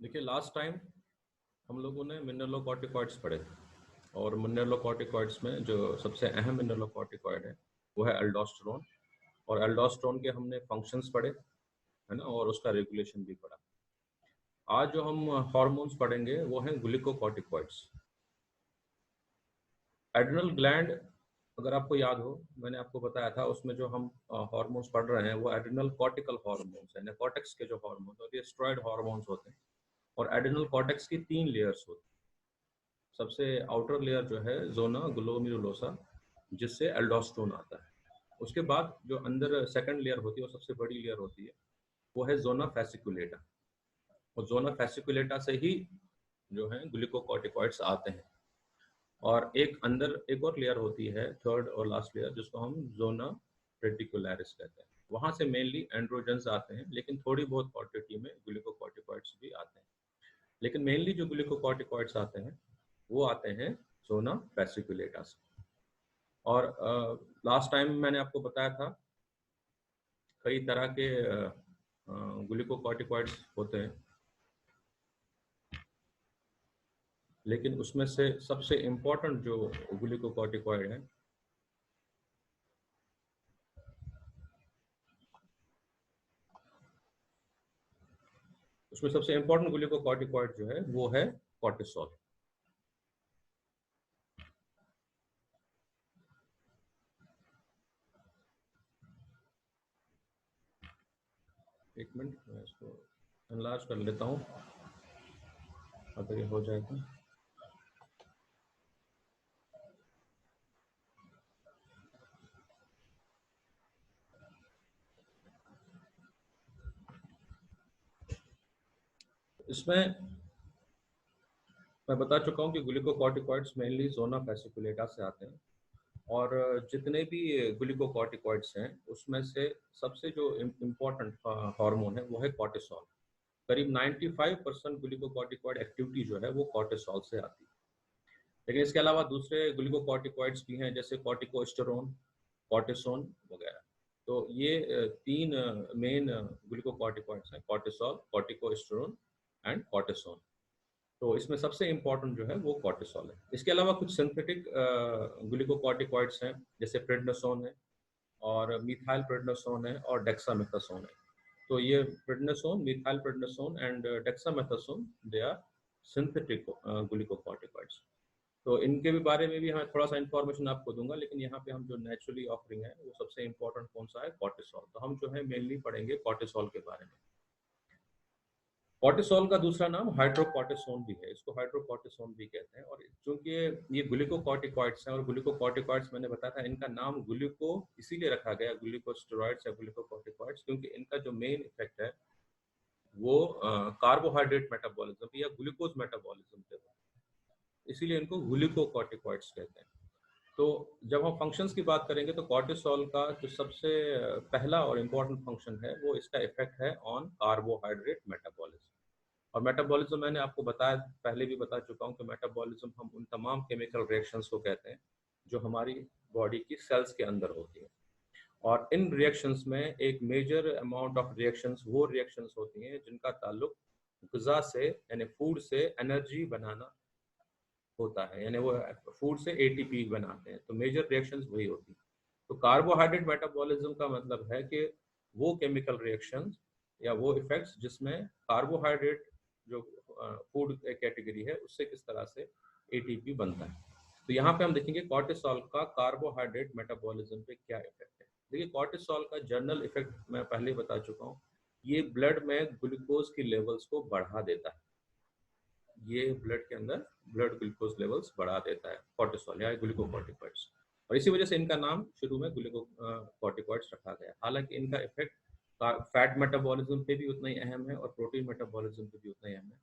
देखिए last time हम लोगों ने मिनरलोकॉर्टिकॉइड्स पढ़े और मिनरलोकॉर्टिकॉइड्स में जो सबसे अहम मिनरलोकॉर्टिकॉइड है वो है एल्डोस्टेरोन। और एल्डोस्टेरोन के हमने फंक्शंस पढ़े है ना, और उसका रेगुलेशन भी पढ़ा। आज जो हम हार्मोन्स पढ़ेंगे वो हैं ग्लूकोकॉर्टिकॉइड्स। एड्रिनल ग्लैंड, अगर आपको याद हो, मैंने आपको बताया था उसमें जो हम हार्मोन्स पढ़ रहे हैं वो एड्रिनल कॉर्टिकल हार्मोन्स है, कॉर्टेक्स के जो हार्मोन्स होते हैं स्टेरॉयड हार्मोन्स होते हैं। और एड्रिनल कॉर्टेक्स की 3 लेयर्स होती हैं। सबसे आउटर लेयर जो है जोना ग्लोमेरुलोसा, जिससे एल्डोस्टेरोन आता है। उसके बाद जो अंदर सेकंड लेयर होती है वो सबसे बड़ी लेयर होती है, वो है जोना फैसिकुलेटा। और जोना फैसिकुलेटा से ही जो है ग्लूकोकॉर्टिकॉइड्स आते हैं। और एक अंदर एक और लेयर होती है, थर्ड और लास्ट लेयर, जिसको हम जोना रेटिकुलरिस कहते हैं। वहां से मेनली एंड्रोजन्स आते हैं, लेकिन थोड़ी बहुत क्वांटिटी में ग्लूकोकॉर्टिकॉइड्स भी आते हैं। लेकिन मेनली जो ग्लूकोकॉर्टिकॉइड्स आते हैं वो आते हैं जोना फैसिकुलेटा से। और लास्ट टाइम मैंने आपको बताया था कई तरह के ग्लूकोकॉर्टिकॉइड्स होते हैं, लेकिन उसमें से सबसे इम्पोर्टेंट जो ग्लूकोकॉर्टिकॉइड है उसमें सबसे इम्पोर्टेंट ग्लूकोकॉर्टिकॉइड जो है वो है कॉर्टिसोल। एक मिनट, मैं इसको एनलार्ज कर लेता हूँ अगर ये हो जाए तो। इसमें मैं बता चुका हूँ कि ग्लूकोकॉर्टिकॉइड्स मेनली जोना फैसिकुलेटा से आते हैं। और जितने भी ग्लूकोकॉर्टिकॉइड्स हैं उसमें से सबसे जो इम्पोर्टेंट हार्मोन है वो है कॉर्टिसोल। करीब 95% ग्लूकोकॉर्टिकॉइड एक्टिविटी जो है वो कॉर्टिसोल से आती है। लेकिन इसके अलावा दूसरे ग्लूकोकॉर्टिकॉइड्स भी हैं, जैसे कॉर्टिकोस्टेरोन, कॉर्टिसोन वगैरह। तो ये तीन मेन ग्लूकोकॉर्टिकॉइड्स हैं, कॉर्टिसोल, कॉर्टिकोस्टेरोन एंड कॉर्टिसोन। तो इसमें सबसे इम्पोर्टेंट जो है वो कॉर्टिसोल है। इसके अलावा कुछ सिंथेटिक ग्लूकोकॉर्टिकॉइड्स हैं, जैसे प्रेडनिसोन है और मिथाइल प्रेडनिसोन है और डेक्सामेथासोन है। तो ये prednisone, methyl prednisone and dexamethasone, they are synthetic glucocorticoids. तो इनके भी बारे में भी हमें थोड़ा सा इन्फॉर्मेशन आपको दूंगा, लेकिन यहाँ पे हम जो नेचुरली ऑफरिंग है वो सबसे इम्पोर्टेंट कौन सा है, कॉर्टिसोल। तो हम जो है मेनली पढ़ेंगे कॉर्टिसोल के बारे में। कॉर्टिसोल का दूसरा नाम हाइड्रोकॉर्टिसोन भी है, इसको हाइड्रोकॉर्टिसोन भी कहते हैं। और चूंकि ये ग्लूकोकॉर्टिकॉइड्स हैं, और ग्लूकोकॉर्टिकॉइड्स मैंने बताया था इनका नाम ग्लूको इसीलिए रखा गया, ग्लूकोस्टेरॉइड्स या ग्लूकोकॉर्टिकॉइड्स, क्योंकि इनका जो मेन इफेक्ट है वो कार्बोहाइड्रेट मेटाबॉलिज्म या ग्लूकोज मेटाबॉलिज्म पे होता है, इसीलिए इनको ग्लूकोकॉर्टिकॉइड्स कहते हैं। तो जब हम फंक्शंस की बात करेंगे तो कॉर्टिसोल का जो सबसे पहला और इम्पोर्टेंट फंक्शन है वो इसका इफेक्ट है ऑन कार्बोहाइड्रेट मेटाबॉलिज्म। और मेटाबॉलिज्म मैंने आपको बताया, पहले भी बता चुका हूँ कि मेटाबॉलिज्म हम उन तमाम केमिकल रिएक्शंस को कहते हैं जो हमारी बॉडी की सेल्स के अंदर होती है। और इन रिएक्शंस में एक मेजर अमाउंट ऑफ रिएक्शंस वो रिएक्शंस होती हैं जिनका ताल्लुक ग़िज़ा से यानी फूड से एनर्जी बनाना होता है, यानी वो फूड से एटीपी बनाते हैं। तो मेजर रिएक्शंस वही होती हैं। तो कार्बोहाइड्रेट मेटाबॉलिज्म का मतलब है कि वो केमिकल रिएक्शंस या वो इफेक्ट्स जिसमें कार्बोहाइड्रेट जो फूड कैटेगरी है उससे किस तरह से एटीपी बनता है। तो यहाँ पे हम देखेंगे कॉर्टिसोल का कार्बोहाइड्रेट मेटाबॉलिज्म पे क्या इफेक्ट है। देखिए कॉर्टिसोल का जनरल इफेक्ट मैं पहले बता चुका हूँ, ये ब्लड में ग्लूकोज की लेवल्स को बढ़ा देता है। ये ब्लड के अंदर ब्लड ग्लूकोज लेवल्स बढ़ा देता है कॉर्टिसोल या ग्लूकोकॉर्टिकॉइड्स। और इसी वजह से इनका नाम शुरू में ग्लूकोकॉर्टिकॉइड्स रखा गया। हालांकि इनका इफेक्ट फैट मेटाबॉलिज्म पे भी उतना ही अहम है और प्रोटीन मेटाबॉलिज्म पे भी उतना ही अहम है,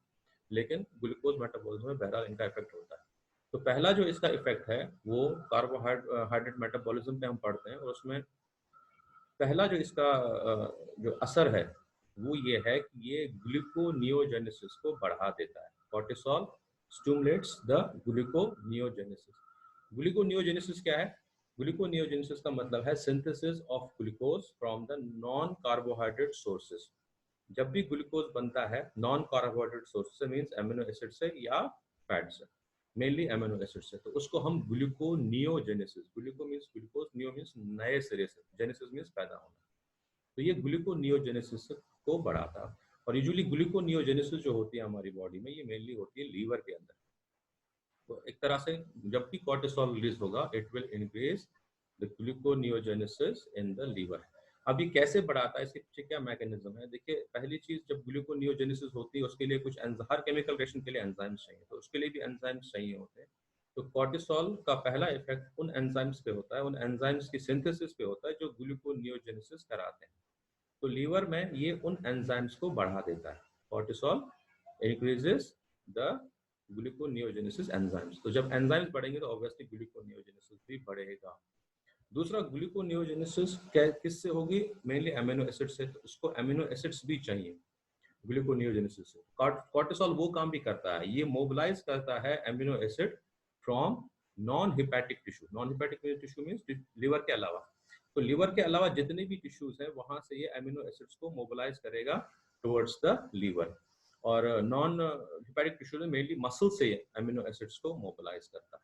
लेकिन ग्लूकोज मेटाबॉलिज्म में बहरहाल इनका इफेक्ट होता है। तो पहला जो इसका इफेक्ट है वो कार्बोहाइड्रेट मेटाबॉलिज्म पे हम पढ़ते हैं, और उसमें पहला जो इसका जो असर है वो ये है कि ये ग्लूकोनियोजेनेसिस को बढ़ा देता है। Cortisol stimulates the gluconeogenesis. Gluconeogenesis क्या है? ग्लूकोनियोजेनेसिस का मतलब है synthesis of glucose from the non carbohydrate sources. जब भी ग्लूकोज बनता है नॉन कार्बोहाइड्रेट सोर्स से, मीन्स अमीनो एसिड से या फैट से, मेनली अमीनो एसिड से, तो उसको हम gluconeogenesis, ग्लूको means glucose, neo means नए सिरे से, जेनेसिस मीन्स पैदा होना, तो ये ग्लूकोनियोजेनेसिस को बढ़ाता है। और यूजुअली ग्लूकोनियोजेनेसिस जो होती है हमारी बॉडी में, ये मेनली होती है लीवर के अंदर। तो एक तरह से जब भी कॉर्टिसोल रिलीज होगा, it will increase the gluconeogenesis in the liver. अभी कैसे बढ़ाता है, इसके पीछे क्या मैकेनिज्म है? देखिए, पहली चीज, जब ग्लूकोनियोजेनेसिस होती है उसके लिए कुछ हर केमिकल रिएक्शन के लिए एंजाइम्स चाहिए, तो उसके लिए भी एंजाइम्स चाहिए होते हैं। तो कॉर्टिसोल का पहला इफेक्ट उन एंजाइम्स पे होता है, उन एंजाइम्स की सिंथेसिस पे होता है जो ग्लूकोनियोजेनेसिस कराते हैं। तो लीवर में ये उन एंजाइम्स को बढ़ा देता है। Cortisol increases the gluconeogenesis enzymes. तो जब एंजाइम्स बढ़ेंगे तो ऑब्वियसली ग्लूकोनियोजेनेसिस भी बढ़ेगा। दूसरा, ग्लूकोनियोजेनेसिस किससे होगी? मेनली अमीनो एसिड से, तो उसको अमीनो एसिड्स भी चाहिए ग्लूकोनियोजेनेसिस से। कॉर्टिसोल वो काम भी करता है, ये मोबिलाइज करता है amino acid from non hepatic tissue. Non hepatic tissue means liver के अलावा, तो लीवर के अलावा जितने भी टिश्यूज हैं वहां से ये अमीनो एसिड्स को मोबिलाइज करेगा टुवर्ड्स द लीवर। और नॉन हिपैटिक टिश्यू में मेनली मसल से अमीनो एसिड्स को मोबिलाइज करता है।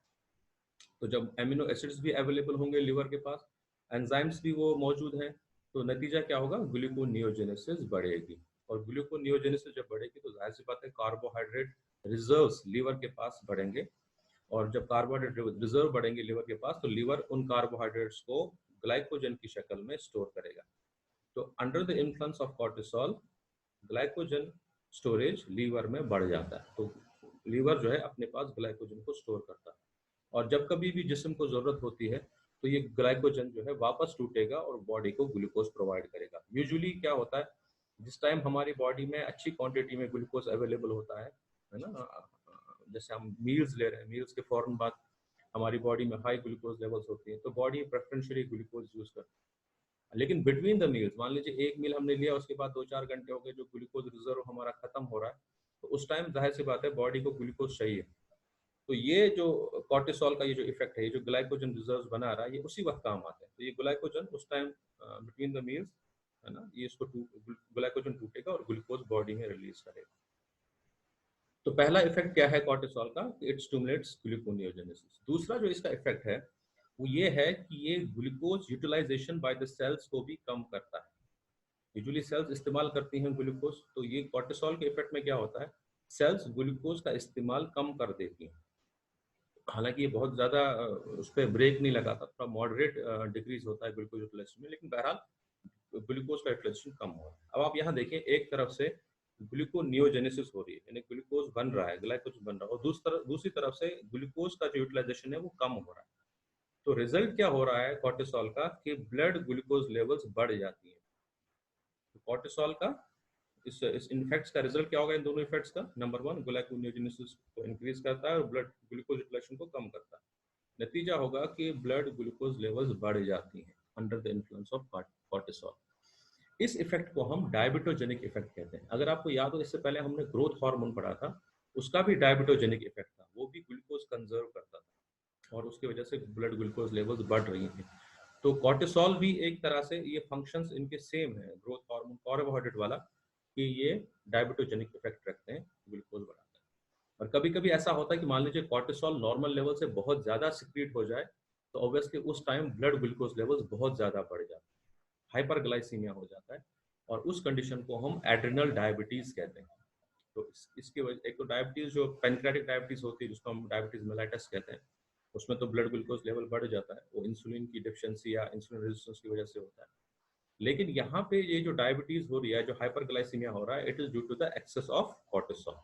तो जब अमीनो एसिड्स भी अवेलेबल होंगे लीवर के पास, एंजाइम्स भी वो मौजूद हैं, तो नतीजा क्या होगा? ग्लूकोनियोजेनेसिस बढ़ेगी। और ग्लूकोनियोजेनेसिस जब बढ़ेगी तो जाहिर सी बात है कार्बोहाइड्रेट रिजर्व्स लीवर के पास बढ़ेंगे। और जब कार्बोहाइड्रेट रिजर्व बढ़ेंगे लीवर के पास, तो लीवर उन कार्बोहाइड्रेट्स को ग्लाइकोजन की शक्ल में स्टोर करेगा। तो under the influence of cortisol, glycogen storage liver में बढ़ जाता है। तो लीवर जो है अपने पास ग्लाइकोजन को स्टोर करता है, और जब कभी भी जिस्म को जरूरत होती है तो ये ग्लाइकोजन जो है वापस टूटेगा और बॉडी को ग्लूकोज प्रोवाइड करेगा। यूजुअली क्या होता है, जिस टाइम हमारी बॉडी में अच्छी क्वांटिटी में ग्लूकोज अवेलेबल होता है ना, जैसे हम मील्स ले रहे हैं, मील्स के फौरन बाद हमारी बॉडी में हाई ग्लूकोज लेवल्स होती है, तो बॉडी प्रेफरेंशियली ग्लूकोज यूज करती है। लेकिन बिटवीन द मील्स, मान लीजिए एक मील हमने लिया, उसके बाद 2-4 घंटे हो गए, जो ग्लूकोज रिजर्व हमारा खत्म हो रहा है, तो उस टाइम जाहिर सी बात है बॉडी को ग्लूकोज चाहिए। तो ये जो कॉर्टिसोल का ये जो इफेक्ट है, ये जो ग्लाइकोजन रिजर्व्स बना रहा है, ये उसी वक्त काम आता है। तो ये ग्लाइकोजन उस टाइम बिटवीन द मील्स, है ना, ये इसको ग्लाइकोजन टूटेगा और ग्लूकोज बॉडी में रिलीज करेगा। तो पहला इफेक्ट क्या है कॉर्टिसोल का? It stimulates gluconeogenesis. दूसरा जो इसका इफेक्ट है वो ये है कि ये glucose utilisation by the cells को भी कम करता है। यूजुअली सेल्स इस्तेमाल करती हैं ग्लूकोज, तो ये कॉर्टिसोल के इफेक्ट में क्या होता है, सेल्स ग्लूकोज का इस्तेमाल कम कर देती हैं। हालांकि ये बहुत ज़्यादा उस पर ब्रेक नहीं लगाता, थोड़ा मॉडरेट डिक्रीज होता है ग्लूकोज यूटिलाइजेशन में, लेकिन बहरहाल ग्लूकोज का यूटिलाइजेशन कम हो रहा है। अब आप यहाँ देखें, एक तरफ से ग्लूकोनियोजेनेसिस हो रही है, यानी ग्लूकोज बन रहा है, ग्लाइकोज बन रहा है, और दूसरी तरफ से ग्लूकोज का जो यूटिलाइजेशन है वो कम हो रहा है। तो रिजल्ट क्या हो रहा है कॉर्टिसोल का, कि ब्लड ग्लूकोज लेवल्स बढ़ जाती है। तो कॉर्टिसोल का इस इफेक्ट्स का रिजल्ट क्या होगा इन दोनों इफेक्ट्स का? नंबर 1, ग्लाइकोनियोजेनेसिस को इंक्रीज करता है और ब्लड ग्लूकोज यूटिलाइजेशन को कम करता है। नतीजा होगा कि ब्लड ग्लूकोज लेवल्स बढ़ जाती हैं under the influence of cortisol. इस इफेक्ट को हम डायबिटोजेनिक इफेक्ट कहते हैं। अगर आपको याद हो, इससे पहले हमने ग्रोथ हार्मोन पढ़ा था, उसका भी डायबिटोजेनिक इफेक्ट था, वो भी ग्लूकोज कंजर्व करता था और उसकी वजह से ब्लड ग्लूकोज लेवल्स बढ़ रही थी। तो कॉर्टिसोल भी एक तरह से ये फंक्शंस इनके सेम है, ग्रोथ हार्मोन कार्बोहाइड्रेट वाला, कि ये डायबिटोजेनिक इफेक्ट रखते हैं, ग्लूकोज बढ़ाते हैं। और कभी कभी ऐसा होता है कि मान लीजिए कॉर्टिसोल नॉर्मल लेवल से बहुत ज़्यादा सिक्रीट हो जाए, तो ऑब्वियसली उस टाइम ब्लड ग्लूकोज लेवल्स बहुत ज़्यादा बढ़ जाते हैं, हाइपरग्लाइसीमिया हो जाता है, और उस कंडीशन को हम एड्रिनल डायबिटीज़ कहते हैं। तो इसकी वजह, एक तो डायबिटीज़ जो पैनक्रेटिक डायबिटीज़ होती है, जिसको हम डायबिटीज़ मेलाइटस कहते हैं, उसमें तो ब्लड ग्लूकोज लेवल बढ़ जाता है, वो इंसुलिन की डिफिशिएंसी या इंसुलिन रेजिस्टेंस की वजह से होता है। लेकिन यहाँ पे ये जो डायबिटीज हो रही है, जो हाइपरग्लाइसीमिया हो रहा है, it is due to the excess of cortisol,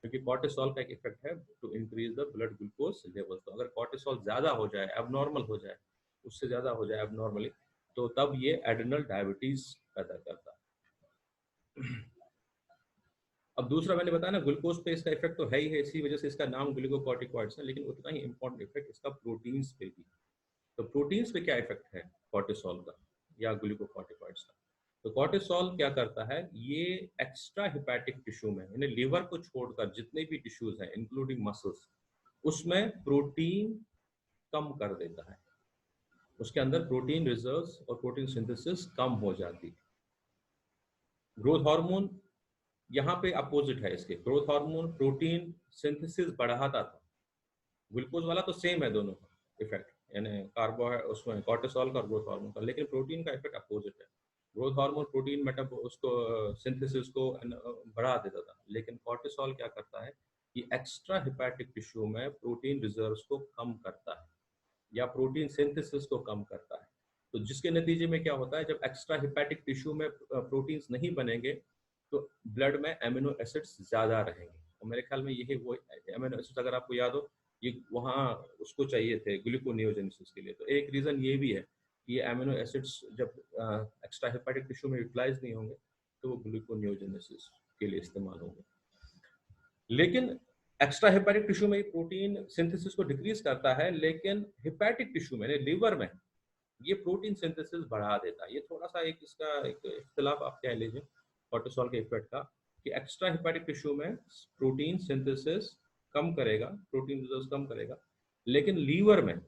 क्योंकि कॉर्टिसोल का एक इफेक्ट है to increase the blood glucose level. तो अगर कॉर्टिसोल ज्यादा हो जाए, एबनॉर्मल हो जाए, उससे ज्यादा हो जाए एबनॉर्मली, तो तब ये एड्रिनल डायबिटीज पैदा करता है। अब दूसरा मैंने बताया ना, ग्लूकोज पे इसका इफेक्ट तो है ही है, इसी वजह से इसका नाम ग्लूकोकॉर्टिकॉइड्स है, लेकिन उतना ही इंपॉर्टेंट इफेक्ट इसका प्रोटीन्स पे भी। तो प्रोटीन्स पे क्या इफेक्ट है कॉर्टिसोल का या ग्लूकोकॉर्टिकॉइड्स का? तो कॉर्टिसोल क्या करता है, ये एक्स्ट्रा हिपैटिक टिश्यू में, यानी लिवर को छोड़कर जितने भी टिश्यूज हैं इंक्लूडिंग मसल्स, उसमें प्रोटीन कम कर देता है। उसके अंदर प्रोटीन रिजर्व्स और प्रोटीन सिंथेसिस कम हो जाती है। ग्रोथ हार्मोन यहाँ पे अपोजिट है इसके। ग्रोथ हार्मोन प्रोटीन सिंथेसिस बढ़ाता था, ग्लूकोज वाला तो सेम है दोनों का इफेक्ट, यानी कार्बो है उसमें कॉर्टिसोल का और ग्रोथ हार्मोन का, लेकिन प्रोटीन का इफेक्ट अपोजिट है। ग्रोथ हार्मोन प्रोटीन मेटाबो उसको सिंथेसिस को बढ़ा देता था, लेकिन कॉर्टिसोल क्या करता है कि एक्स्ट्रा हिपैटिक टिश्यू में प्रोटीन रिजर्व्स को कम करता है या प्रोटीन सिंथेसिस को कम करता है। तो जिसके नतीजे में क्या होता है, जब एक्स्ट्रा हिपैटिक टिश्यू में प्रोटीन्स नहीं बनेंगे तो ब्लड में एमिनो एसिड्स ज्यादा रहेंगे। और मेरे ख्याल में यही वो एमिनो एसिड्स, अगर आपको याद हो, ये वहाँ उसको चाहिए थे ग्लूकोनियोजेनेसिस के लिए। तो एक रीजन ये भी है कि ये एमिनो एसिड्स जब एक्स्ट्रा हेपेटिक टिश्यू में यूटिलाइज नहीं होंगे तो वो ग्लूकोनियोजेनेसिस के लिए इस्तेमाल होंगे। लेकिन एक्स्ट्रा हेपेटिक टिश्यू में प्रोटीन सिंथेसिस को डिक्रीज करता है, लेकिन हेपेटिक टिश्यू में लिवर में ये प्रोटीन सिंथेसिस बढ़ा देता है। ये थोड़ा सा एक इसका एक इख्तिलाफ आप कह लीजिए कॉर्टिसोल के इफेक्ट का, कि एक्स्ट्रा हेपेटिक टिश्यू में प्रोटीन सिंथेसिस कम करेगा, प्रोटीन रिजर्व कम करेगा, लेकिन लीवर में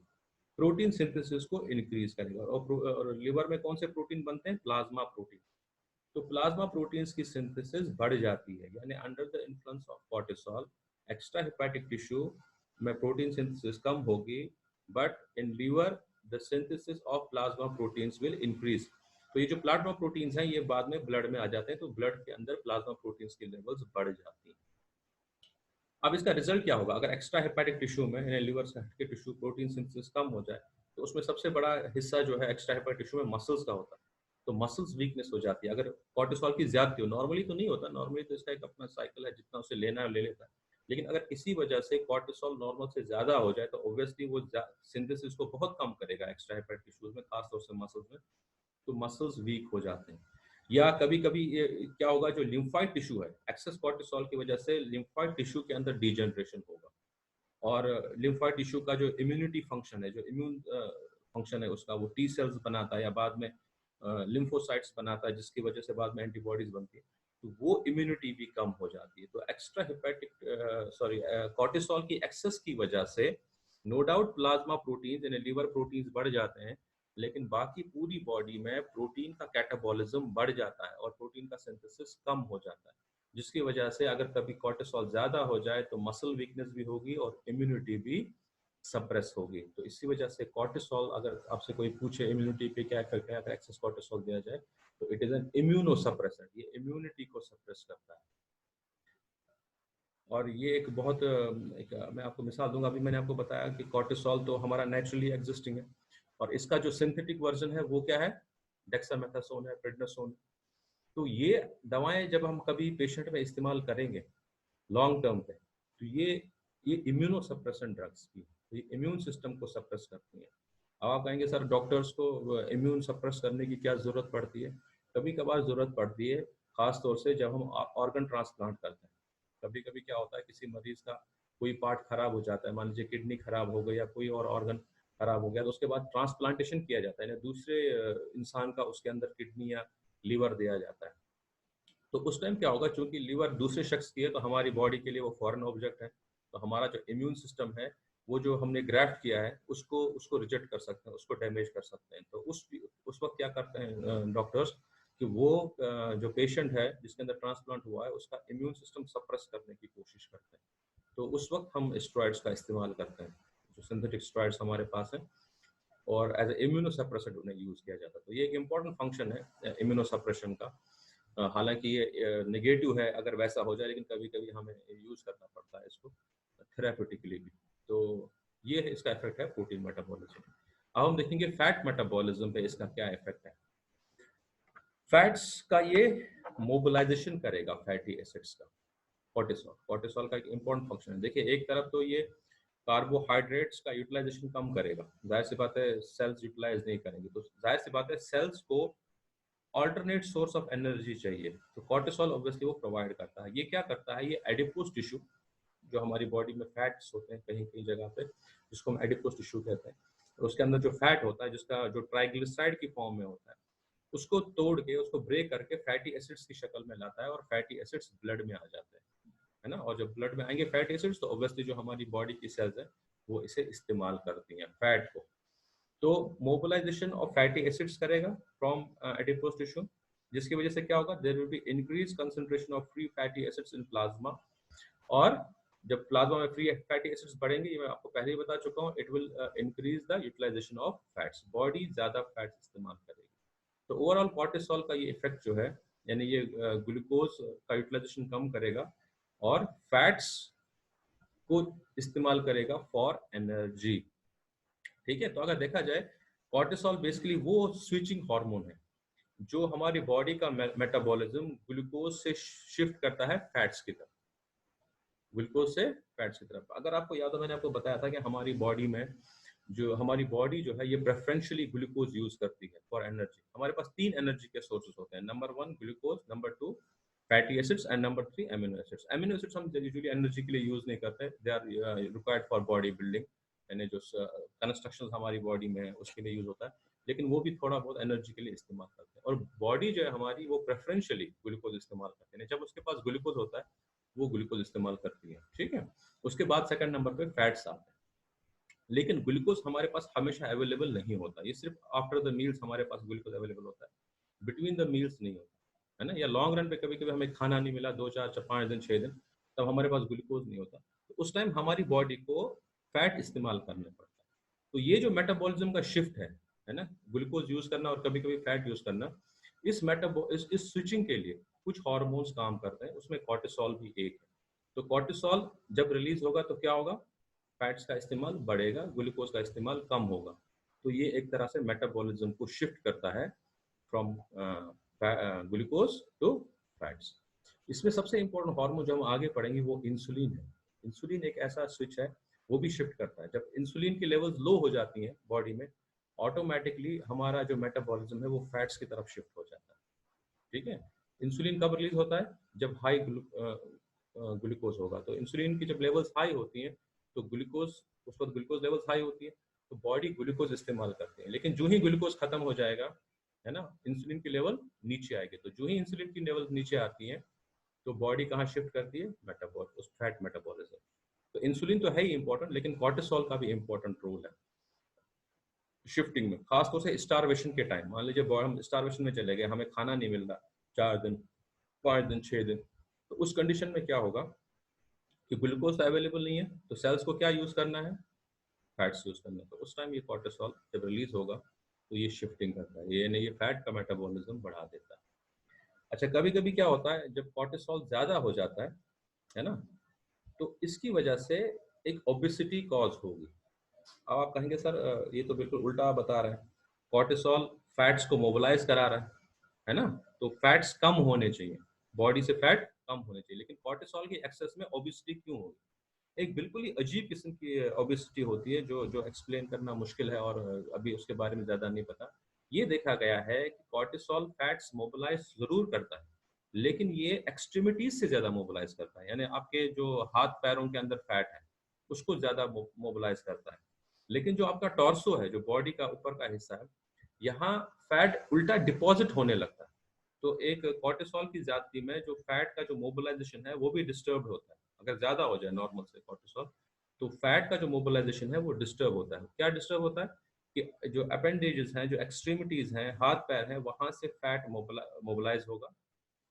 प्रोटीन सिंथेसिस को इंक्रीज करेगा। और लीवर में कौन से प्रोटीन बनते हैं? Plasma protein. तो प्लाज्मा प्रोटीन्स की सिंथेसिस बढ़ जाती है, यानी under the influence of cortisol extra hepatic tissue में प्रोटीन सिंथेसिस कम होगी, but in liver the synthesis of plasma proteins will increase. तो ये जो प्लाज्मा प्रोटीन्स हैं ये बाद में ब्लड में आ जाते हैं, तो ब्लड के अंदर प्लाज्मा प्रोटीन्स की लेवल्स बढ़ जाती हैं। अब इसका रिजल्ट क्या होगा? अगर एक्स्ट्रा हेपेटिक टिश्यू में यानी लीवर से हटके टिश्यू प्रोटीन सिंथेसिस कम हो जाए, तो उसमें सबसे बड़ा हिस्सा जो है एक्स्ट्रा हेपेटिक टिश्यू में मसल्स का होता है। तो मसल्स वीकनेस हो जाती है अगर कॉर्टिसोल की ज्यादती हो। नॉर्मली तो नहीं होता, नॉर्मली तो इसका एक अपना साइकिल है, जितना उसे लेना है ले लेता है। लेकिन अगर किसी वजह से कॉर्टिसोल नॉर्मल से ज्यादा हो जाए तो ऑब्वियसली वो सिंथेसिस को बहुत कम करेगा एक्स्ट्रा हेपेटिक टिश्यूज में, खासतौर से मसल्स में। तो मसल्स वीक हो जाते हैं। या कभी कभी ये क्या होगा, जो लिम्फाइड टिश्यू है, एक्सेस कॉर्टिसोल की वजह से लिम्फाइड टिश्यू के अंदर डिजनरेशन होगा। और लिम्फाइड टिश्यू का जो इम्यूनिटी फंक्शन है, जो इम्यून फंक्शन है उसका, वो टी सेल्स बनाता है या बाद में लिम्फोसाइट्स बनाता है, जिसकी वजह से बाद में एंटीबॉडीज बनती है। तो वो इम्यूनिटी भी कम हो जाती है। तो एक्स्ट्रा हिपैटिक कॉर्टिसोल की एक्सेस की वजह से नो डाउट प्लाज्मा प्रोटीन यानी लीवर प्रोटीन्स बढ़ जाते हैं, लेकिन बाकी पूरी बॉडी में प्रोटीन का कैटाबॉलिज्म बढ़ जाता है और प्रोटीन का सिंथेसिस कम हो जाता है, जिसकी वजह से अगर कभी कॉर्टिसोल ज्यादा हो जाए तो मसल वीकनेस भी होगी और इम्यूनिटी भी सप्रेस होगी। तो इसी वजह से कॉर्टिसोल, अगर आपसे कोई पूछे इम्यूनिटी पे क्या इफेक्ट है अगर एक्सेस कॉर्टिसोल दिया जाए, तो it is an immuno suppressant, ये इम्यूनिटी को सप्रेस करता है। और ये एक बहुत मैं आपको मिसाल दूंगा। अभी मैंने आपको बताया कि कॉर्टिसोल तो हमारा नेचुरली एग्जिस्टिंग है, और इसका जो सिंथेटिक वर्जन है वो क्या है? डेक्सामेथासोन है, प्रेडनिसोन है। तो ये दवाएं जब हम कभी पेशेंट में इस्तेमाल करेंगे लॉन्ग टर्म पे, तो ये इम्यूनो सप्रेसेंट ड्रग्स भी, तो ये इम्यून सिस्टम को सप्रेस करती हैं। अब आप कहेंगे सर डॉक्टर्स को इम्यून सप्रेस करने की क्या जरूरत पड़ती है? कभी कभार जरूरत पड़ती है, खास तौर से जब हम ऑर्गन ट्रांसप्लांट करते हैं। कभी कभी क्या होता है, किसी मरीज का कोई पार्ट खराब हो जाता है, मान लीजिए किडनी खराब हो गई या कोई और ऑर्गन खराब हो गया, तो उसके बाद ट्रांसप्लांटेशन किया जाता है या दूसरे इंसान का उसके अंदर किडनी या लीवर दिया जाता है। तो उस टाइम क्या होगा, चूंकि लीवर दूसरे शख्स की है तो हमारी बॉडी के लिए वो फॉरेन ऑब्जेक्ट है। तो हमारा जो इम्यून सिस्टम है वो जो हमने ग्राफ्ट किया है उसको उसको रिजेक्ट कर सकते हैं, उसको डैमेज कर सकते हैं। तो उस वक्त क्या करते हैं डॉक्टर्स कि वो जो पेशेंट है जिसके अंदर ट्रांसप्लांट हुआ है उसका इम्यून सिस्टम सप्रेस करने की कोशिश करते हैं। तो उस वक्त हम स्टेरॉइड्स का इस्तेमाल करते हैं, जो सिंथेटिक स्टेरॉइड्स हमारे पास है, और एज ए इम्यूनोसप्रेसेंट उन्हें यूज किया जाता है। तो ये एक इम्पॉर्टेंट फंक्शन है इम्यूनोसप्रेशन का। हालांकि ये नेगेटिव है अगर वैसा हो जाए, लेकिन कभी कभी हमें यूज करना पड़ता है इसको थेराप्यूटिकली भी। तो ये इसका इफेक्ट है प्रोटीन मेटाबॉलिज्म। अब हम देखेंगे फैट मेटाबॉलिज्म पे इसका क्या इफेक्ट है। फैट्स का ये मोबिलाइजेशन करेगा फैटी एसिड्स का। कॉर्टिसोल का एक इंपॉर्टेंट फंक्शन है। देखिए, एक तरफ तो ये कार्बोहाइड्रेट्स का यूटिलाइजेशन कम करेगा, जाहिर सी बात है सेल्स यूटिलाइज नहीं करेंगे, तो जाहिर सी बात है सेल्स को ऑल्टरनेट सोर्स ऑफ एनर्जी चाहिए, तो कॉर्टिसोल ऑब्वियसली वो प्रोवाइड करता है। ये क्या करता है, ये एडिपोज टिश्यू जो हमारी बॉडी में फैट्स होते हैं कहीं कहीं जगह पे, जिसको हम एडिपोज टिश्यू कहते हैं, और उसके अंदर जो फैट होता है जिसका जो ट्राइग्लिसराइड की फॉर्म में होता है, उसको तोड़ के उसको ब्रेक करके फैटी एसिड्स की शक्ल में लाता है और फैटी एसिड्स ब्लड में आ जाते हैं, है ना। और जब ब्लड में आएंगे फैटी एसिड्स तो ऑब्वियसली जो हमारी बॉडी की सेल्स है वो इसे इस्तेमाल करती हैं फैट को। तो मोबिलाइजेशन ऑफ फैटी एसिड्स करेगा फ्रॉम एडिपोज टिश्यू, जिसकी वजह से क्या होगा, there will be increase concentration of free fatty acids in plasma. और जब प्लाज्मा में फ्री फैटी एसिड्स बढ़ेंगे, ये मैं आपको पहले ही बता चुका हूँ, it will increase the utilisation of fats, body ज्यादा फैट्स इस्तेमाल करेगी। तो ओवरऑल कॉर्टिसोल का ये इफेक्ट जो है, यानी ये ग्लूकोज का यूटिलाइजेशन कम करेगा और फैट्स को इस्तेमाल करेगा फॉर एनर्जी। ठीक है, तो अगर देखा जाए कॉर्टिसोल बेसिकली वो स्विचिंग हार्मोन है जो हमारी बॉडी का मेटाबॉलिज्म ग्लूकोज से शिफ्ट करता है फैट्स की तरफ, ग्लूकोज से फैट्स की तरफ। अगर आपको याद हो, मैंने आपको बताया था कि हमारी बॉडी में हमारी बॉडी जो है ये प्रेफरेंशियली ग्लूकोज यूज करती है फॉर एनर्जी। हमारे पास 3 एनर्जी के सोर्सेस होते हैं, number 1 glucose, number 2 fatty acids and number 3 amino acids. Amino acids हम यूजुअली एनर्जी के लिए यूज नहीं करते, they are required for body building, यानी जो कंस्ट्रक्शन हमारी बॉडी में है उसके लिए यूज होता है, लेकिन वो भी थोड़ा बहुत एनर्जी के लिए इस्तेमाल करते हैं। और बॉडी जो है हमारी वो प्रेफरेंशियली ग्लूकोज इस्तेमाल करते हैं, जब उसके पास ग्लूकोज होता है वो ग्लूकोज इस्तेमाल करती है। ठीक है, उसके बाद सेकंड नंबर पे फैट्स आते हैं, लेकिन ग्लूकोज हमारे पास हमेशा अवेलेबल नहीं होता, ये सिर्फ आफ्टर द मील्स हमारे पास ग्लूकोज अवेलेबल होता है, बिटवीन द मील्स नहीं होता है ना, या लॉन्ग रन पे कभी कभी हमें खाना नहीं मिला 2 4 5 दिन 6 दिन, तब हमारे पास ग्लूकोज नहीं होता, तो उस टाइम हमारी बॉडी को फैट इस्तेमाल करना पड़ता है। तो ये जो मेटाबॉलिज्म का शिफ्ट है ना, ग्लूकोज यूज करना और कभी कभी फैट यूज करना, इस स्विचिंग के लिए कुछ हार्मोन्स काम करते हैं, उसमें कॉर्टिसोल भी एक है। तो कॉर्टिसोल जब रिलीज होगा तो क्या होगा, फैट्स का इस्तेमाल बढ़ेगा, ग्लूकोज का इस्तेमाल कम होगा। तो ये एक तरह से मेटाबॉलिज्म को शिफ्ट करता है फ्रॉम ग्लूकोज टू फैट्स। इसमें सबसे इंपॉर्टेंट हार्मोन जो हम आगे पढ़ेंगे वो इंसुलिन है। इंसुलिन एक ऐसा स्विच है, वो भी शिफ्ट करता है। जब इंसुलिन की लेवल्स लो हो जाती हैं बॉडी में, ऑटोमेटिकली हमारा जो मेटाबॉलिज्म है वो फैट्स की तरफ शिफ्ट हो जाता है। ठीक है, इंसुलिन कब रिलीज होता है, जब हाई ग्लूकोज होगा। तो इंसुलिन की जब लेवल्स हाई होती हैं तो ग्लूकोज, उस वक्त ग्लूकोज लेवल्स हाई होती है तो बॉडी ग्लूकोज इस्तेमाल करती है, लेकिन जो ही ग्लूकोज खत्म हो जाएगा है ना, इंसुलिन की लेवल नीचे आएगी। तो जो ही इंसुलिन की लेवल नीचे आती है तो बॉडी कहाँ शिफ्ट करती है, उस फैट मेटाबॉलिज्म। तो इंसुलिन तो है ही इंपॉर्टेंट, लेकिन कॉर्टिसोल का भी इंपॉर्टेंट रोल है शिफ्टिंग में, खासतौर से स्टारवेशन के टाइम। मान लीजिए हम स्टारवेशन में चले गए, हमें खाना नहीं मिल रहा 4 दिन 5 दिन 6 दिन, तो उस कंडीशन में क्या होगा कि ग्लूकोज तो अवेलेबल नहीं है, तो सेल्स को क्या यूज करना है, फैट्स यूज करना है। तो उस टाइम ये कॉर्टिसोल जब रिलीज होगा तो ये शिफ्टिंग करता है, ये फैट का मेटाबॉलिज्म बढ़ा देता है। अच्छा, कभी कभी क्या होता है जब कॉर्टिसोल ज्यादा हो जाता है ना, तो इसकी वजह से एक ओबेसिटी कॉज होगी। अब आप कहेंगे सर ये तो बिल्कुल उल्टा बता रहे हैं, कॉर्टिसोल फैट्स को मोबिलाइज करा रहा है ना, तो फैट्स कम होने चाहिए, बॉडी से फैट कम होने चाहिए, लेकिन कॉर्टिसोल की एक्सेस में ओबेसिटी क्यों होगी। एक बिल्कुल ही अजीब किस्म की ओबेसिटी होती है जो जो एक्सप्लेन करना मुश्किल है, और अभी उसके बारे में ज़्यादा नहीं पता। ये देखा गया है कि कॉर्टिसोल फैट्स मोबिलाइज जरूर करता है, लेकिन ये एक्सट्रीमिटीज से ज़्यादा मोबिलाइज करता है, यानी आपके जो हाथ पैरों के अंदर फैट है उसको ज़्यादा मोबिलाइज करता है। लेकिन जो आपका टॉर्सो है, जो बॉडी का ऊपर का हिस्सा है, यहाँ फैट उल्टा डिपॉजिट होने लगता है। तो एक कॉर्टिसोल की जाति में जो फैट का जो मोबिलाइजेशन है वो भी डिस्टर्ब होता है। अगर ज्यादा हो जाए नॉर्मल से कॉर्टिसोल, तो फैट का जो मोबिलाइजेशन है वो डिस्टर्ब होता है। क्या डिस्टर्ब होता है कि जो अपेंडेजेस हैं, जो एक्सट्रीमिटीज हैं, हाथ पैर हैं, वहां से फैट मोबिलाइज होगा,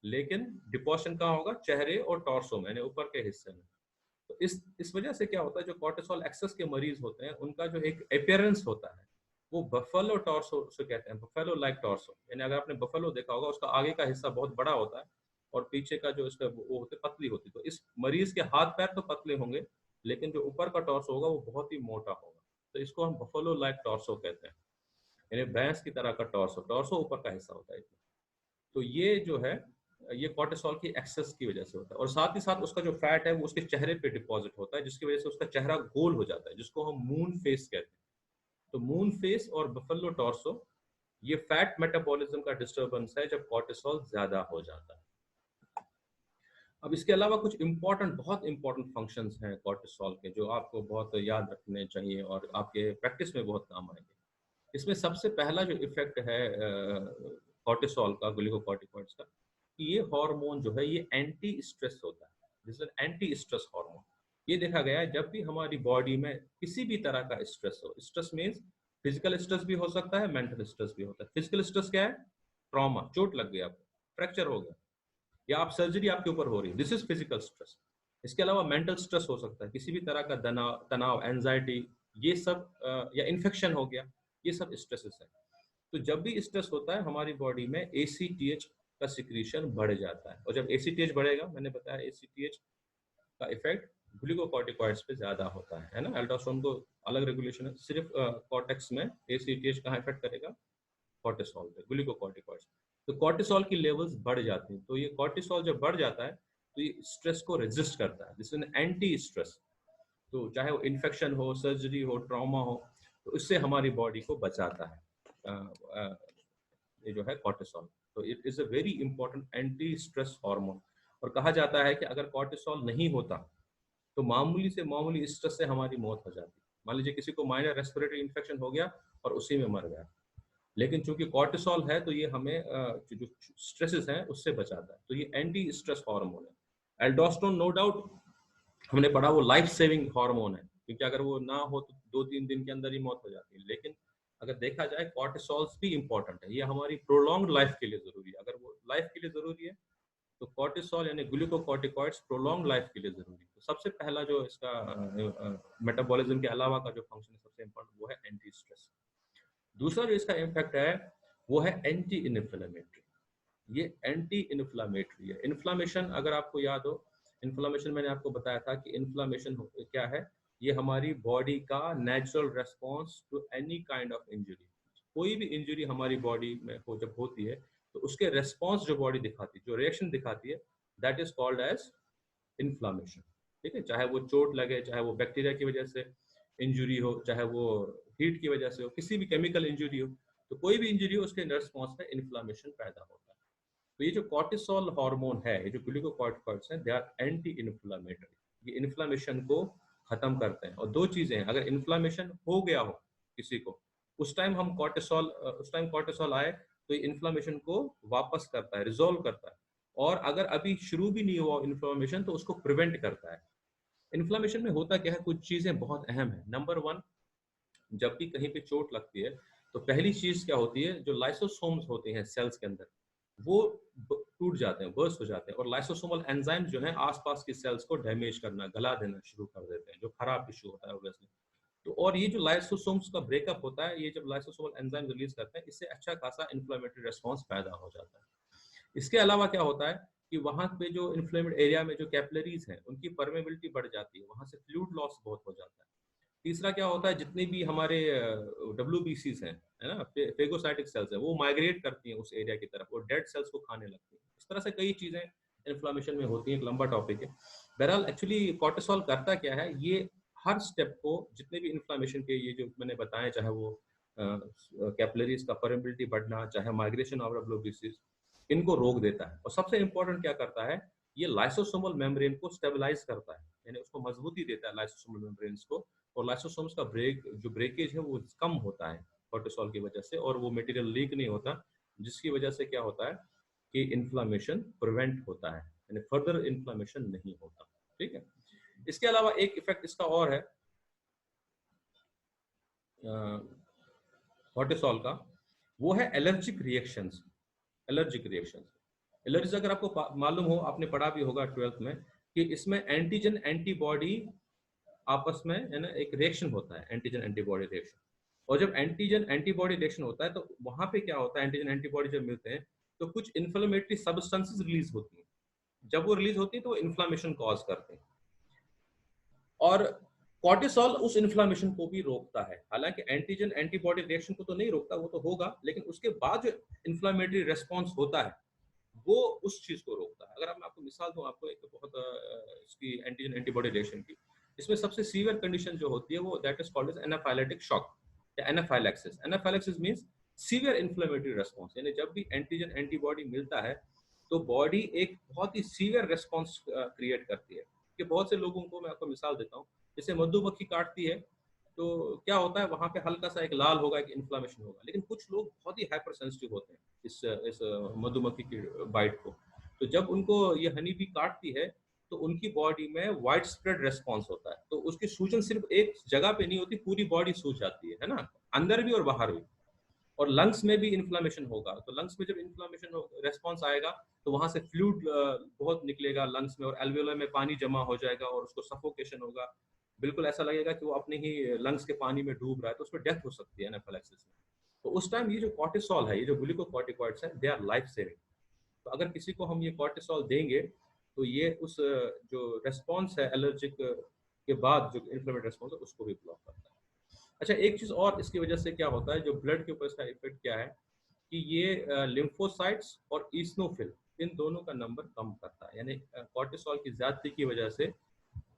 लेकिन डिपोजिशन कहाँ होगा, चेहरे और टॉर्सो में, यानी ऊपर के हिस्से में। तो इस वजह से क्या होता है, जो कॉर्टिसोल एक्सेस के मरीज होते हैं उनका जो एक अपियरेंस होता है वो बफेलो टॉर्सो से कहते हैं, बफेलो लाइक टॉर्सो। यानी अगर आपने बफेलो देखा होगा, उसका आगे का हिस्सा बहुत बड़ा होता है और पीछे का जो इसका वो होते पतली होती। तो इस मरीज के हाथ पैर तो पतले होंगे, लेकिन जो ऊपर का टॉर्सो होगा वो बहुत ही मोटा होगा। तो इसको हम बफेलो लाइक टॉर्सो कहते हैं, यानी भैंस की तरह का टॉर्सो, टॉर्सो ऊपर का हिस्सा होता है। तो ये जो है, ये कॉर्टिसोल की एक्सेस की वजह से होता है, और साथ ही साथ उसका जो फैट है वो उसके चेहरे पे डिपॉजिट होता है, जिसकी वजह से उसका चेहरा गोल हो जाता है, जिसको हम मून फेस कहते हैं। तो मून फेस और बफेलो टॉर्सो, ये फैट मेटाबॉलिज्म का डिस्टर्बेंस है जब कॉर्टिसोल ज्यादा हो जाता है। अब इसके अलावा कुछ इंपॉर्टेंट, बहुत इंपॉर्टेंट फंक्शंस हैं कॉर्टिसोल के, जो आपको बहुत याद रखने चाहिए और आपके प्रैक्टिस में बहुत काम आएंगे। इसमें सबसे पहला जो इफेक्ट है कॉर्टिसोल का, ग्लूकोकॉर्टिकॉइड्स का, कि ये हार्मोन जो है ये एंटी स्ट्रेस होता है, जिसमें एंटी स्ट्रेस हार्मोन। ये देखा गया है जब भी हमारी बॉडी में किसी भी तरह का स्ट्रेस हो, स्ट्रेस मीन्स फिजिकल स्ट्रेस भी हो सकता है, मेंटल स्ट्रेस भी होता है। फिजिकल स्ट्रेस क्या है, ट्रॉमा, चोट लग गई आपको, फ्रैक्चर हो गया, या आप सर्जरी आपके ऊपर हो रही है, दिस इज फिजिकल स्ट्रेस। इसके अलावा मेंटल स्ट्रेस हो सकता है, किसी भी तरह का तनाव तनाव एंजाइटी, ये सब या इन्फेक्शन हो गया, ये सब स्ट्रेसेस है। तो जब भी स्ट्रेस होता है हमारी बॉडी में एसीटीएच का सिक्रीशन बढ़ जाता है, और जब एसीटीएच बढ़ेगा, मैंने बताया एसीटीएच का इफेक्ट ग्लूकोकॉर्टिकॉइड्स पे ज्यादा होता है ना। अल्ट्रासाउंड को अलग रेगुलेशन है, सिर्फ कॉर्टेक्स में एसीटीएच कहाँ इफेक्ट करेगा, कॉर्टिसोल पे, ग्लूकोकॉर्टिकॉइड्स। तो कॉर्टिसोल की लेवल्स बढ़ जाती हैं, तो ये कॉर्टिसोल जब बढ़ जाता है तो ये स्ट्रेस को रेजिस्ट करता है, this is an anti stress. तो चाहे वो इन्फेक्शन हो, सर्जरी हो, ट्रॉमा हो, तो इससे हमारी बॉडी को बचाता है ये जो है कॉर्टिसोल। तो it is a very important anti stress hormone. और कहा जाता है कि अगर कॉर्टिसोल नहीं होता तो मामूली से मामूली स्ट्रेस से हमारी मौत हो जाती। मान लीजिए किसी को माइनर रेस्पिरेटरी इन्फेक्शन हो गया और उसी में मर गया, लेकिन चूंकि कॉर्टिसोल है तो ये हमें जो स्ट्रेसेस हैं उससे बचाता है। तो ये एंटी स्ट्रेस हार्मोन है। एल्डोस्टेरोन नो डाउट हमने पढ़ा वो लाइफ सेविंग हार्मोन है, क्योंकि अगर वो ना हो तो 2-3 दिन के अंदर ही मौत हो जाती है। लेकिन अगर देखा जाए कॉर्टिसोल्स भी इंपॉर्टेंट है, ये हमारी प्रोलॉन्ग लाइफ के लिए जरूरी है। अगर वो लाइफ के लिए जरूरी है तो कॉर्टिसोल यानी ग्लूकोकॉर्टिकॉइड्स प्रोलॉन्ग लाइफ के लिए जरूरी है। तो सबसे पहला जो इसका मेटाबॉलिज्म के अलावा का जो फंक्शन है सबसे इंपॉर्टेंट वो है एंटी स्ट्रेस। दूसरा जो इसका इम्पैक्ट है वो है एंटी इन्फ्लेमेटरी। ये एंटी इन्फ्लामेटरी है। इन्फ्लामेशन अगर आपको याद हो, इन्फ्लामेशन मैंने आपको बताया था कि इन्फ्लामेशन क्या है, ये हमारी बॉडी का natural response to any kind of injury. कोई भी इंजरी हमारी बॉडी में हो जब होती है तो उसके रेस्पॉन्स जो बॉडी दिखाती है, जो रिएक्शन दिखाती है, that is called as inflammation. ठीक है, चाहे वो चोट लगे, चाहे वो बैक्टीरिया की वजह से इंजरी हो, चाहे वो हीट की वजह से हो, किसी भी केमिकल इंजरी हो, तो कोई भी इंजरी हो उसके रेस्पॉन्स में इन्फ्लामेशन पैदा होता है। तो ये जो कॉर्टिसोल हार्मोन है, ये जो ग्लूकोकॉर्टिकॉइड्स हैं, दे आर एंटी इन्फ्लामेटरी। ये इन्फ्लामेशन को खत्म करते हैं। और दो चीजें हैं, अगर इन्फ्लामेशन हो गया हो किसी को, उस टाइम कॉर्टिसोल आए तो ये इन्फ्लामेशन को वापस करता है, रिजोल्व करता है। और अगर अभी शुरू भी नहीं हुआ इन्फ्लामेशन तो उसको प्रिवेंट करता है। इन्फ्लामेशन में होता क्या है, कुछ चीजें बहुत अहम है। नंबर 1, जब भी कहीं पे चोट लगती है तो पहली चीज क्या होती है, जो लाइसोसोम्स होते हैं सेल्स के अंदर वो टूट जाते हैं, बर्स्ट हो जाते हैं, और लाइसोसोमल एंजाइम जो है आसपास की सेल्स को डैमेज करना, गला देना शुरू कर देते हैं, जो खराब टिश्यू होता है ऑब्वियसली। तो और ये जो लाइसोसोम्स का ब्रेकअप होता है, ये जब लाइसोसोमल एंजाइम रिलीज करते हैं, इससे अच्छा खासा इन्फ्लेमेटरी रेस्पॉन्स पैदा हो जाता है। इसके अलावा क्या होता है कि वहां पे जो इन्फ्लेमेड एरिया में जो कैपिलरीज हैं उनकी परमेबिलिटी बढ़ जाती है, वहां से फ्लूइड लॉस बहुत हो जाता है। तीसरा क्या होता है, जितने भी हमारे WBCs हैं, है ना, फेगोसाइटिक सेल्स है, वो माइग्रेट करती हैं उस एरिया की तरफ और डेड सेल्स को खाने लगती हैं। इस तरह से कई चीजें इन्फ्लामेशन में होती हैं, एक लंबा टॉपिक है। बहरहाल एक्चुअली कॉर्टिसोल करता क्या है, ये हर स्टेप को, जितने भी इन्फ्लामेशन के ये जो मैंने बताया, चाहे वो कैपिलरीज का परमेबिलिटी बढ़ना, चाहे माइग्रेशन ऑफ WBCs, इनको रोक देता है। और सबसे इंपॉर्टेंट क्या करता है, ये लाइसोसोमल मेम्ब्रेन को स्टेबलाइज करता है, यानी उसको मजबूती देता है लाइसोसोमल मेम्ब्रेन्स को। और लाइसोसोम्स का जो ब्रेकेज है वो कम होता है कॉर्टिसोल की वजह से, और वो मटेरियल लीक नहीं होता, जिसकी वजह से क्या होता है कि इन्फ्लामेशन प्रिवेंट होता है, यानी फर्दर इन्फ्लामेशन नहीं होता। ठीक है, इसके अलावा एक इफेक्ट इसका और है कॉर्टिसोल का, वो है एलर्जिक रिएक्शंस। एलर्जीज अगर आपको मालूम हो, आपने पढ़ा भी होगा 12th में, कि इसमें एंटीजन एंटीबॉडी आपस में, है ना, एक रिएक्शन होता है, एंटीजन एंटीबॉडी रिएक्शन। और जब एंटीजन एंटीबॉडी रिएक्शन होता है तो वहां पे क्या होता है, एंटीजन एंटीबॉडी जब मिलते हैं तो कुछ इन्फ्लेमेटरी सब्सटेंसेस रिलीज होती हैं। जब वो रिलीज होती है तो वो इन्फ्लामेशन कॉज करते हैं। और कॉर्टिसोल उस इन्फ्लामेशन को भी रोकता है। हालांकि एंटीजन एंटीबॉडी रिएक्शन को तो नहीं रोकता, वो तो होगा, लेकिन उसके बाद जो इन्फ्लामेटरी रेस्पॉन्स होता है वो उस चीज को रोकता है। अगर मैं आपको मिसाल दूं, आपको एक बहुत इसकी एंटीजन एंटीबॉडी रिएक्शन की, इसमें सबसे सीवियर कंडीशन जो होती है वो that is called as anaphylactic shock या anaphylaxis. Anaphylaxis means severe inflammatory response, यानी जब भी एंटीजन एंटीबॉडी मिलता है तो बॉडी एक बहुत ही सीवियर रेस्पॉन्स क्रिएट करती है। कि बहुत से लोगों को, मैं आपको मिसाल देता हूँ, जैसे मधुमक्खी काटती है तो क्या होता है, वहां पे हल्का सा एक लाल होगा, एक इन्फ्लामेशन होगा। लेकिन कुछ लोग बहुत ही हाइपर सेंसिटिव होते हैं इस मधुमक्खी की बाइट को। तो जब उनको ये हनी बी काटती है तो उनकी बॉडी में वाइड स्प्रेड रेस्पॉन्स होता है। तो उसकी सूजन सिर्फ एक जगह पे नहीं होती, पूरी बॉडी सूज जाती है ना, अंदर भी और बाहर भी। और लंग्स में भी इन्फ्लामेशन होगा। तो लंग्स में जब इन्फ्लामेशन रेस्पॉन्स आएगा तो वहां से फ्लूइड बहुत निकलेगा लंग्स में, और एल्वियोलाई में पानी जमा हो जाएगा और उसको सफोकेशन होगा। बिल्कुल ऐसा लगेगा कि वो अपने ही लंग्स के पानी में डूब रहा है, तो उसमें डेथ हो सकती है एनाफिलैक्सिस में। तो उस टाइम ये जो कॉर्टिसोल है, ये जो ग्लूकोकॉर्टिकॉइड्स हैं, दे आर लाइफ सेविंग। तो अगर किसी को हम ये कॉर्टिसोल देंगे तो ये उस जो रेस्पॉन्स है एलर्जिक के बाद जो इन्फ्लेमेटरी रेस्पॉन्स है उसको भी ब्लॉक करता है। अच्छा, एक चीज और इसकी वजह से क्या होता है, जो ब्लड के ऊपर इसका इफेक्ट क्या है कि ये लिम्फोसाइट्स और ईस्नोफिल इन दोनों का नंबर कम करता है। यानी कॉर्टिसोल की ज्यादती की वजह से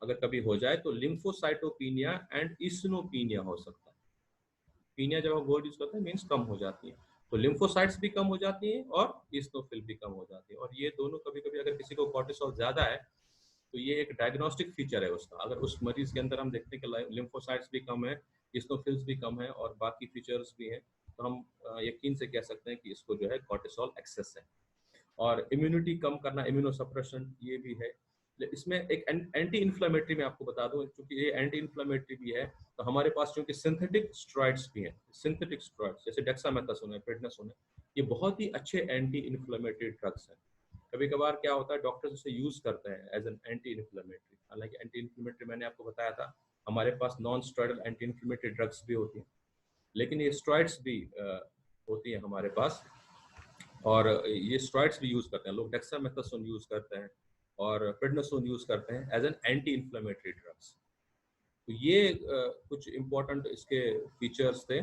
अगर कभी हो जाए तो लिम्फोसाइटोपिनिया एंड ईस्नोपिनिया हो सकता है। पीनिया जब हम वर्ड यूज करते हैं मीन्स कम हो जाती है, तो लिम्फोसाइट्स भी कम हो जाती हैं और ईस्नोफिल भी कम हो जाती है। और ये दोनों कभी कभी अगर किसी को कॉर्टिसोल ज्यादा है तो ये एक डायग्नोस्टिक फीचर है उसका। अगर उस मरीज के अंदर हम देखते हैं कि लिम्फोसाइट्स भी कम है, ईस्नोफिल्स भी कम है और बाकी फीचर्स भी हैं, तो हम यकीन से कह सकते हैं कि इसको जो है कॉर्टिसोल एक्सेस है। और इम्यूनिटी कम करना, इम्यूनो सप्रेशन, ये भी है। इसमें एक एंटी इन्फ्लेमेटरी मैं आपको बता दूं, क्योंकि ये एंटी इन्फ्लेमेटरी भी है, तो हमारे पास क्योंकि सिंथेटिक स्टेरॉइड्स भी हैं, सिंथेटिक स्टेरॉइड्स जैसे डेक्सामेथासोन है, प्रेडनिसोन है, ये बहुत ही अच्छे एंटी इन्फ्लेमेटरी ड्रग्स हैं। कभी कभार क्या होता है, डॉक्टर्स इसे यूज करते हैं एज एन एंटी इन्फ्लेमेटरी। हालांकि एंटी इन्फ्लेमेटरी मैंने आपको बताया था, हमारे पास non steroidal anti inflammatory drugs भी होती हैं, लेकिन ये स्टेरॉइड्स भी होती हैं हमारे पास, और ये स्टेरॉइड्स भी यूज करते हैं लोग। डेक्सामेथासोन यूज करते हैं और प्रेडनिसोन यूज करते हैं as an anti inflammatory drugs. तो ये कुछ इंपॉर्टेंट इसके फीचर्स थे।